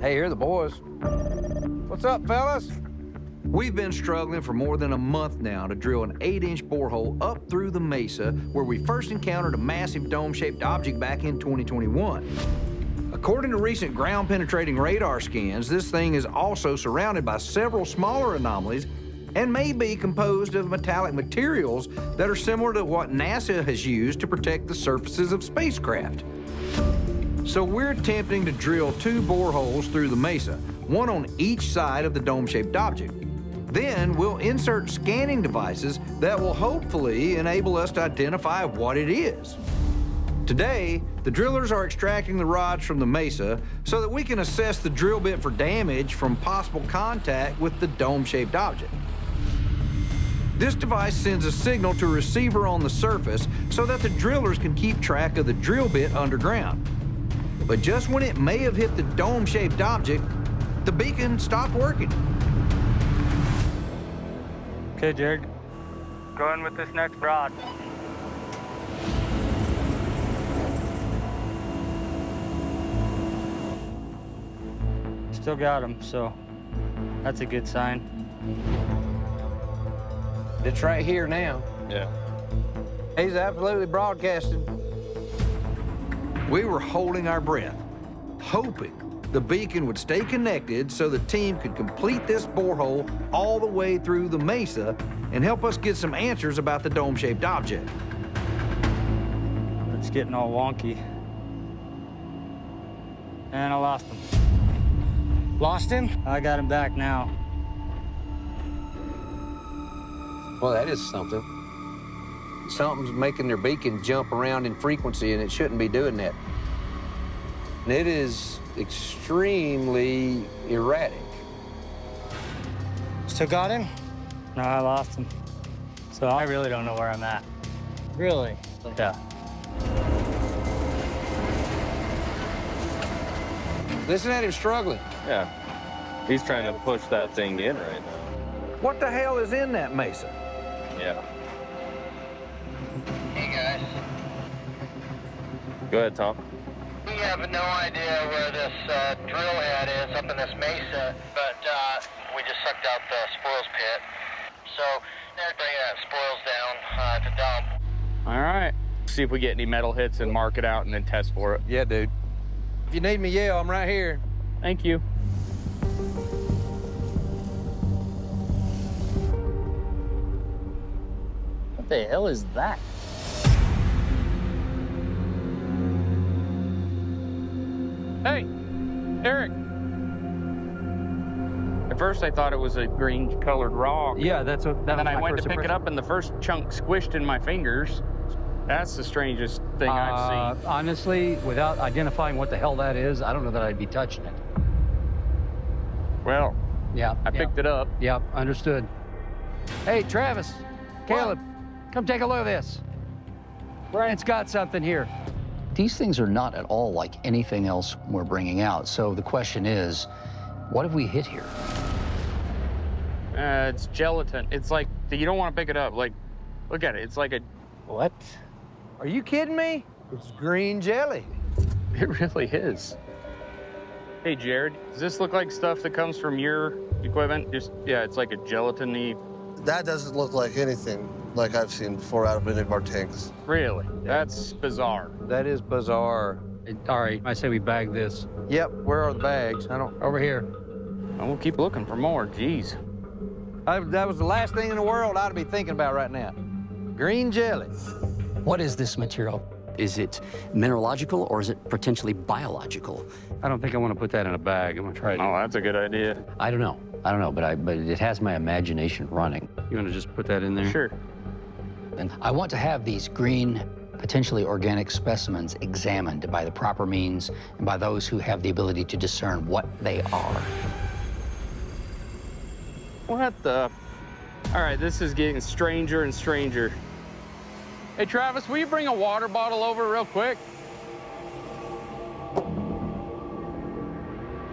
Hey, here are the boys. What's up, fellas? We've been struggling for more than a month now to drill an 8-inch borehole up through the Mesa where we first encountered a massive dome-shaped object back in 2021. According to recent ground-penetrating radar scans, this thing is also surrounded by several smaller anomalies and may be composed of metallic materials that are similar to what NASA has used to protect the surfaces of spacecraft. So we're attempting to drill 2 boreholes through the Mesa, one on each side of the dome-shaped object. Then we'll insert scanning devices that will hopefully enable us to identify what it is. Today, the drillers are extracting the rods from the Mesa so that we can assess the drill bit for damage from possible contact with the dome-shaped object. This device sends a signal to a receiver on the surface so that the drillers can keep track of the drill bit underground. But just when it may have hit the dome-shaped object, the beacon stopped working. Okay, Jared. Go in with this next rod. Still got him, so that's a good sign. It's right here now. Yeah. He's absolutely broadcasting. We were holding our breath, hoping the beacon would stay connected so the team could complete this borehole all the way through the Mesa and help us get some answers about the dome-shaped object. It's getting all wonky. And I lost him. Lost him? I got him back now. Well, that is something. Something's making their beacon jump around in frequency, and it shouldn't be doing that. And it is extremely erratic. Still got him? No, I lost him. So I really don't know where I'm at. Really? Yeah. Listen at him struggling. Yeah. He's trying to push that thing in right now. What the hell is in that Mesa? Yeah. Hey guys, Go ahead, Tom. we have no idea where this drill head is up in this mesa, but we just sucked out the spoils pit. So they're bringing that spoils down to dump. All right. See if we get any metal hits and mark it out and then test for it. Yeah, dude. If you need me, yell. I'm right here. Thank you. What the hell is that? Hey, Eric. At first I thought it was a green colored rock. Yeah, that's what. And then I went to pick it up and the first chunk squished in my fingers. That's the strangest thing I've seen. Honestly, without identifying what the hell that is, I don't know that I'd be touching it. Well, Yeah. I picked it up. Yep, understood. Hey, Travis, Caleb, come take a look at this. Brian's got something here. These things are not at all like anything else we're bringing out. So the question is, what have we hit here? It's gelatin. It's like, you don't want to pick it up. Like, look at it. It's like a, What? Are you kidding me? It's green jelly. it really is. Hey, Jared, does this look like stuff that comes from your equipment? Just, yeah, it's like a gelatiny. That doesn't look like anything like I've seen before out of any of our tanks. Really? That's bizarre. That is bizarre. All right, I say we bag this. Yep, where are the bags? I don't... Over here. And we'll keep looking for more. Jeez. That was the last thing in the world I'd be thinking about right now. Green jelly. What is this material? Is it mineralogical or is it potentially biological? I don't think I want to put that in a bag. I'm gonna try it. Oh, that's a good idea. I don't know, but it has my imagination running. You want to just put that in there? Sure. And I want to have these green, potentially organic specimens examined by the proper means and by those who have the ability to discern what they are. What the? All right, this is getting stranger and stranger. Hey, Travis, will you bring a water bottle over real quick?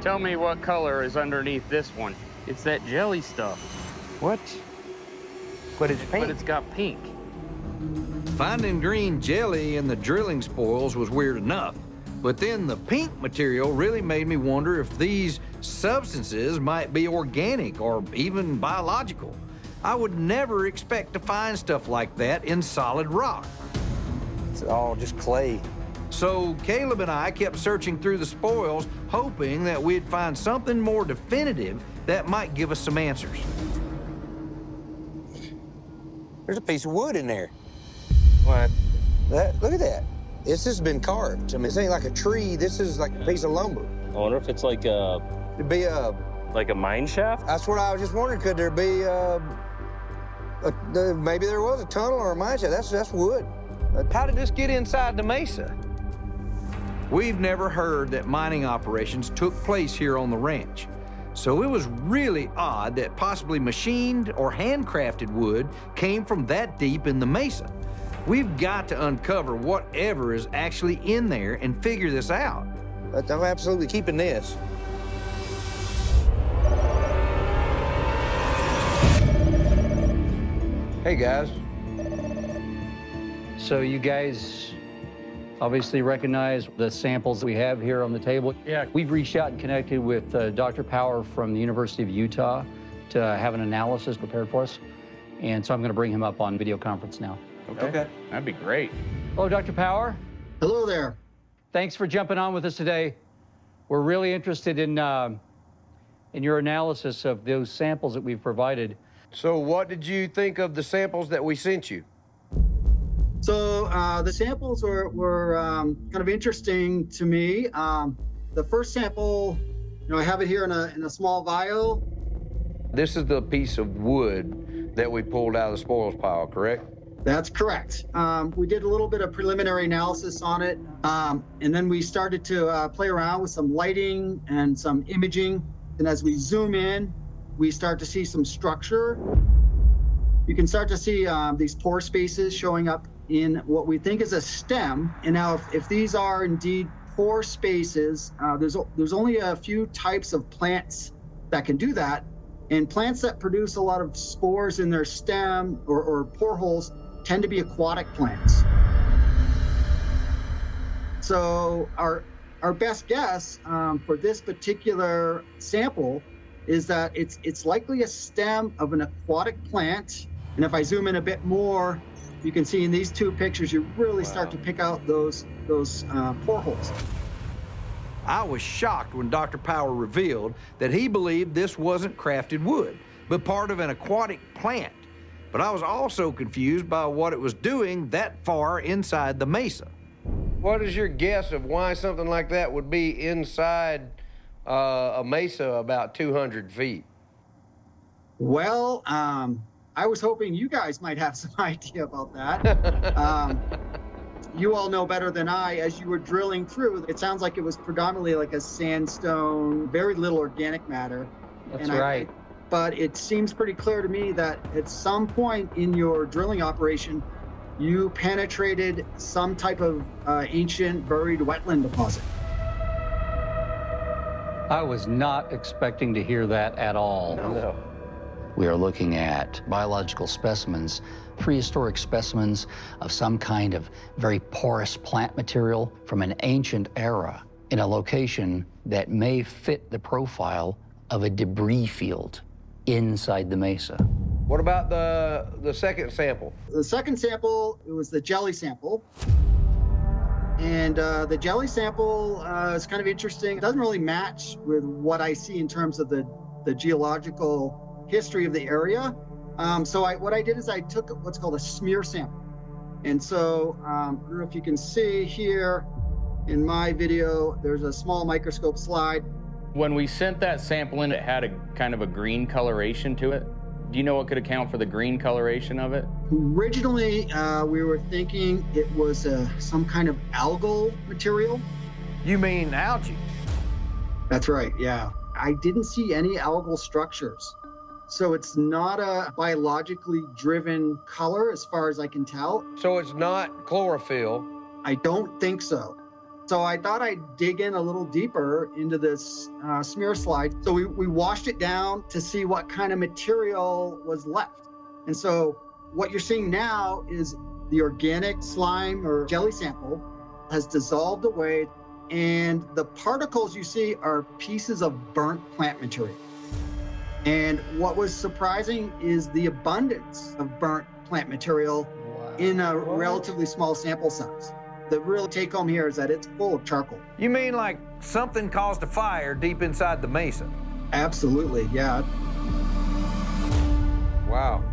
Tell me what color is underneath this one. It's that jelly stuff. What? But it's pink. But it's got pink. Finding green jelly in the drilling spoils was weird enough, But then the pink material really made me wonder if these substances might be organic or even biological. I would never expect to find stuff like that in solid rock. It's all just clay. So Caleb and I kept searching through the spoils, hoping that we'd find something more definitive that might give us some answers. There's a piece of wood in there. What? Look at that. This has been carved. I mean, this ain't like a tree. This is like a piece of lumber. I wonder if it's like a It'd be a... like a mine shaft. That's what I was just wondering. Could there be maybe there was a tunnel or a mine shaft. That's wood. How did this get inside the mesa? We've never heard that mining operations took place here on the ranch. So it was really odd that possibly machined or handcrafted wood came from that deep in the mesa. We've got to uncover whatever is actually in there and figure this out. I'm absolutely keeping this. Hey, guys. So you guys obviously recognize the samples that we have here on the table. Yeah. We've reached out and connected with Dr. Power from the University of Utah to have an analysis prepared for us. And so I'm going to bring him up on video conference now. Okay. That'd be great. Hello, Dr. Power. Hello there. Thanks for jumping on with us today. We're really interested in your analysis of those samples that we've provided. So what did you think of the samples that we sent you? So the samples were kind of interesting to me. The first sample, I have it here in a small vial. This is the piece of wood that we pulled out of the spoils pile, correct? That's correct. We did a little bit of preliminary analysis on it, and then we started to play around with some lighting and some imaging. And as we zoom in, we start to see some structure. You can start to see these pore spaces showing up in what we think is a stem. And now if these are indeed pore spaces, there's only a few types of plants that can do that. And plants that produce a lot of spores in their stem or pore holes tend to be aquatic plants. So our best guess for this particular sample is that it's likely a stem of an aquatic plant. And if I zoom in a bit more, you can see in these two pictures, you really start to pick out those pore holes. I was shocked when Dr. Power revealed that he believed this wasn't crafted wood, but part of an aquatic plant. But I was also confused by what it was doing that far inside the mesa. What is your guess of why something like that would be inside a mesa about 200 feet? Well, I was hoping you guys might have some idea about that. You all know better than I. As you were drilling through, it sounds like it was predominantly like a sandstone, very little organic matter. That's right. But it seems pretty clear to me that at some point in your drilling operation, you penetrated some type of ancient buried wetland deposit. I was not expecting to hear that at all. No. We are looking at biological specimens, prehistoric specimens of some kind of very porous plant material from an ancient era in a location that may fit the profile of a debris field inside the mesa. What about the second sample? The second sample, it was the jelly sample. And the jelly sample is kind of interesting. It doesn't really match with what I see in terms of the geological history of the area. What I did is I took what's called a smear sample. And so I don't know if you can see here in my video, there's a small microscope slide. When we sent that sample in, it had a kind of a green coloration to it. Do you know what could account for the green coloration of it? Originally, we were thinking it was some kind of algal material. You mean algae? That's right, yeah. I didn't see any algal structures. So it's not a biologically driven color as far as I can tell. So it's not chlorophyll? I don't think so. So I thought I'd dig in a little deeper into this smear slide. So we washed it down to see what kind of material was left. And so what you're seeing now is the organic slime or jelly sample has dissolved away. and the particles you see are pieces of burnt plant material. And what was surprising is the abundance of burnt plant material in a relatively small sample size. The real take home here is that it's full of charcoal. You mean like something caused a fire deep inside the mesa? Absolutely, yeah. Wow.